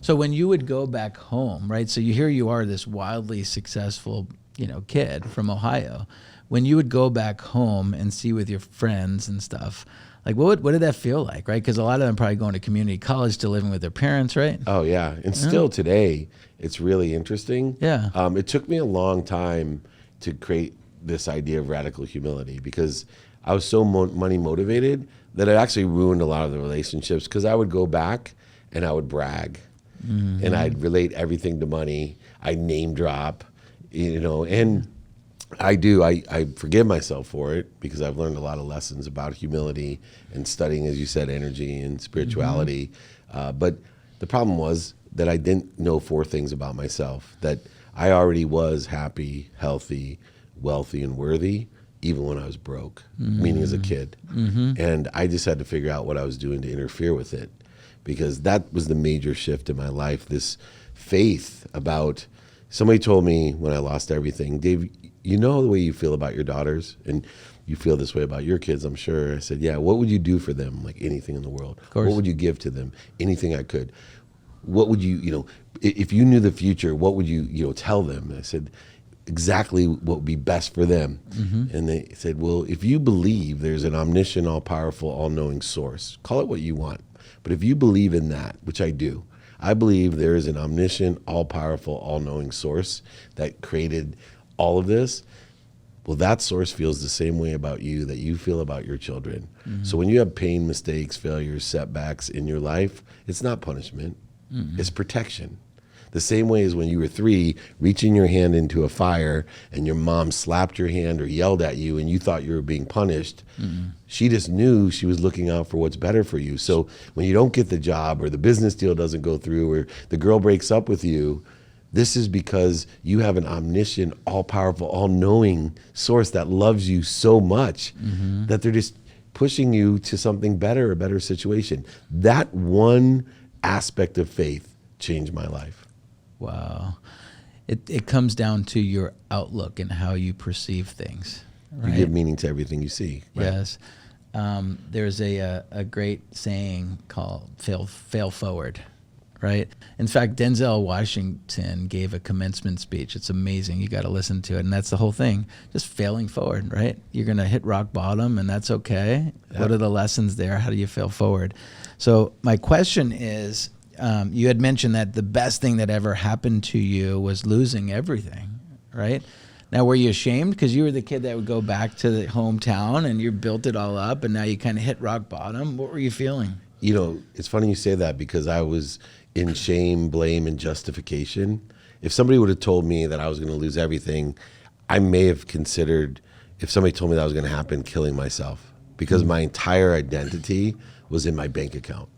So when you would go back home, right? So here you are, this wildly successful, kid from Ohio. When you would go back home and see with your friends and stuff, like what did that feel like, right? Because a lot of them probably going to community college, still living with their parents, right? Oh yeah, and still today, it's really interesting. Yeah. It took me a long time to create this idea of radical humility because I was so money motivated that it actually ruined a lot of the relationships because I would go back and I would brag. Mm-hmm. And I'd relate everything to money. I'd name drop, and I forgive myself for it because I've learned a lot of lessons about humility and studying, as you said, energy and spirituality. Mm-hmm. But the problem was that I didn't know 4 things about myself, that I already was happy, healthy, wealthy, and worthy, even when I was broke, meaning as a kid. Mm-hmm. And I just had to figure out what I was doing to interfere with it. Because that was the major shift in my life, this faith about, somebody told me when I lost everything, Dave, you know the way you feel about your daughters, and you feel this way about your kids, I'm sure. I said, yeah, what would you do for them? Like anything in the world. What would you give to them? Anything I could. What would you, if you knew the future, what would you, tell them? And I said, exactly what would be best for them. Mm-hmm. And they said, well, if you believe there's an omniscient, all-powerful, all-knowing source, call it what you want. But if you believe in that, which I do, I believe there is an omniscient, all-powerful, all-knowing source that created all of this. Well, that source feels the same way about you that you feel about your children. Mm-hmm. So when you have pain, mistakes, failures, setbacks in your life, it's not punishment, it's protection. The same way as when you were 3, reaching your hand into a fire and your mom slapped your hand or yelled at you and you thought you were being punished. Mm-hmm. She just knew she was looking out for what's better for you. So when you don't get the job or the business deal doesn't go through or the girl breaks up with you, this is because you have an omniscient, all-powerful, all-knowing source that loves you so much that they're just pushing you to something better, a better situation. That one aspect of faith changed my life. Wow. It comes down to your outlook and how you perceive things. Right? You give meaning to everything you see. Right? Yes. There's a great saying called fail forward, right? In fact, Denzel Washington gave a commencement speech. It's amazing. You got to listen to it. And that's the whole thing, just failing forward, right? You're going to hit rock bottom and that's okay. Yep. What are the lessons there? How do you fail forward? So my question is, you had mentioned that the best thing that ever happened to you was losing everything, right? Now, were you ashamed because you were the kid that would go back to the hometown and you built it all up and now you kind of hit rock bottom? What were you feeling? It's funny you say that because I was in shame, blame, and justification. If somebody would have told me that I was going to lose everything, I may have considered, if somebody told me that was going to happen, killing myself because my entire identity was in my bank account.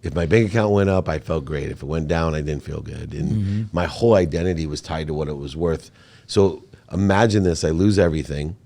If my bank account went up, I felt great. If it went down, I didn't feel good. And my whole identity was tied to what it was worth. So imagine this, I lose everything.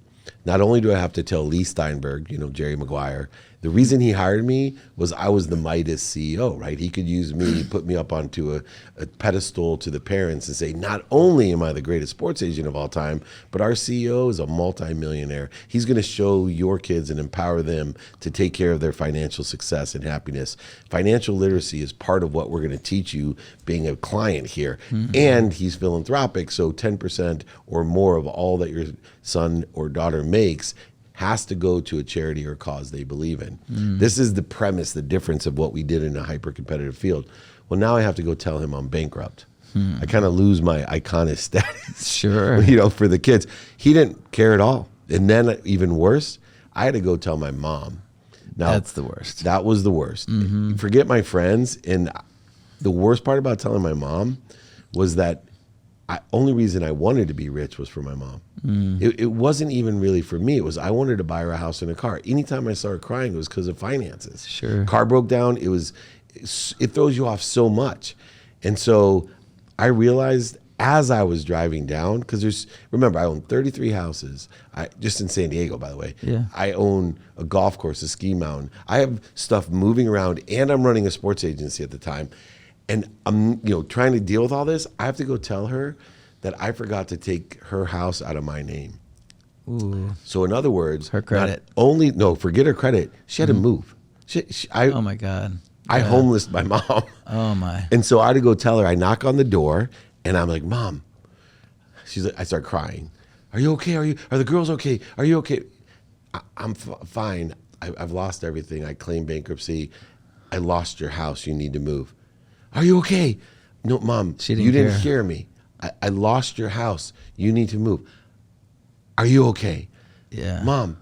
Not only do I have to tell Lee Steinberg, Jerry Maguire, the reason he hired me was I was the Midas CEO, right? He could use me, put me up onto a pedestal to the parents and say, not only am I the greatest sports agent of all time, but our CEO is a multimillionaire. He's going to show your kids and empower them to take care of their financial success and happiness. Financial literacy is part of what we're going to teach you being a client here. Mm-hmm. And he's philanthropic, so 10% or more of all that your son or daughter makes has to go to a charity or cause they believe in. This is the premise, the difference of what we did in a hyper-competitive field. Well, now I have to go tell him I'm bankrupt. I kind of lose my iconic status, sure, for the kids. He didn't care at all. And then even worse, I had to go tell my mom. Now, that's the worst. That was the worst. Mm-hmm. Forget my friends. And the worst part about telling my mom was that only reason I wanted to be rich was for my mom. It wasn't even really for me. It was I wanted to buy her a house and a car. Anytime I started crying, it was because of finances. Sure. Car broke down. It throws you off so much. And so I realized as I was driving down, because remember, I own 33 houses, just in San Diego, by the way. Yeah. I own a golf course, a ski mountain. I have stuff moving around, and I'm running a sports agency at the time. And I'm, trying to deal with all this. I have to go tell her that I forgot to take her house out of my name. Ooh. So in other words, her credit. Forget her credit. She had to move. Oh my God. I homelessed my mom. Oh my. And so I had to go tell her. I knock on the door, and I'm like, Mom. She's like, I start crying. Are you okay? Are the girls okay? Are you okay? I'm fine. I've lost everything. I claimed bankruptcy. I lost your house. You need to move. Are you okay? No, Mom, you didn't hear me. I lost your house. You need to move. Are you okay? Yeah. Mom,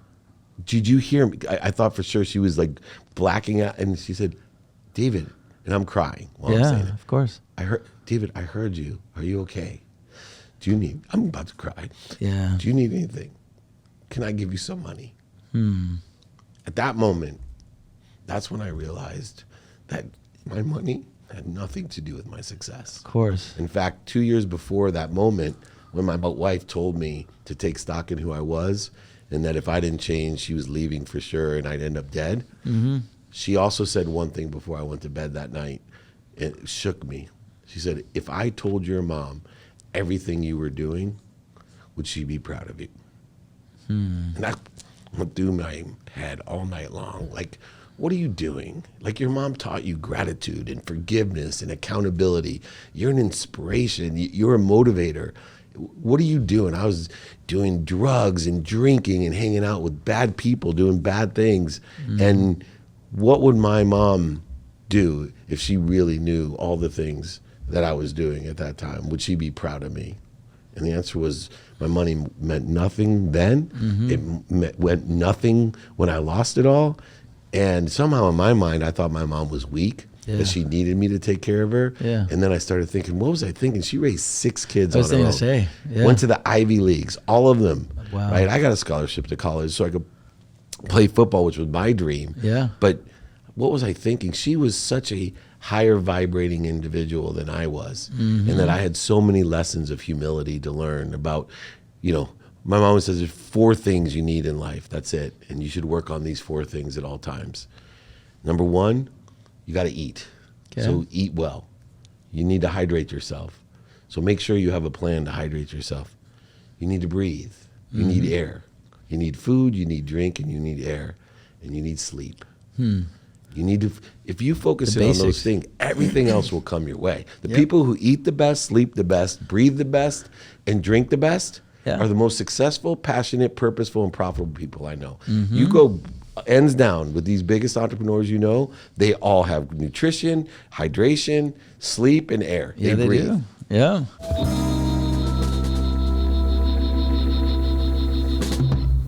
did you hear me? I thought for sure she was like blacking out. And she said, David, and I'm crying while I'm saying it. Of course. David, I heard you. Are you okay? I'm about to cry. Yeah. Do you need anything? Can I give you some money? At that moment, that's when I realized that my money had nothing to do with my success. Of course. In fact, 2 years before that moment, when my wife told me to take stock in who I was, and that if I didn't change, she was leaving for sure and I'd end up dead, she also said one thing before I went to bed that night. It shook me. She said, if I told your mom everything you were doing, would she be proud of you? And that went through my head all night long. Like, what are you doing? Like, your mom taught you gratitude and forgiveness and accountability. You're an inspiration. You're a motivator. What are you doing? I was doing drugs and drinking and hanging out with bad people, doing bad things. And what would my mom do if she really knew all the things that I was doing at that time? Would she be proud of me? And the answer was, my money meant nothing then. It went nothing when I lost it all. And somehow in my mind, I thought my mom was weak, that she needed me to take care of her. Yeah. And then I started thinking, what was I thinking? She raised 6 kids on her own. I was going to say. Yeah. Went to the Ivy Leagues, all of them. Wow. Right? I got a scholarship to college so I could play football, which was my dream. Yeah. But what was I thinking? She was such a higher vibrating individual than I was. And that I had so many lessons of humility to learn about, my mom says there's 4 things you need in life. That's it. And you should work on these 4 things at all times. Number 1, you got to eat. Okay. So eat well. You need to hydrate yourself. So make sure you have a plan to hydrate yourself. You need to breathe. You need air. You need food, you need drink, and you need air. And you need sleep. You need to, if you focus in on those things, everything else will come your way. The people who eat the best, sleep the best, breathe the best, and drink the best are the most successful, passionate, purposeful, and profitable people I know. You go ends down with these biggest entrepreneurs you know, they all have nutrition, hydration, sleep, and air. They breathe. Do. Yeah.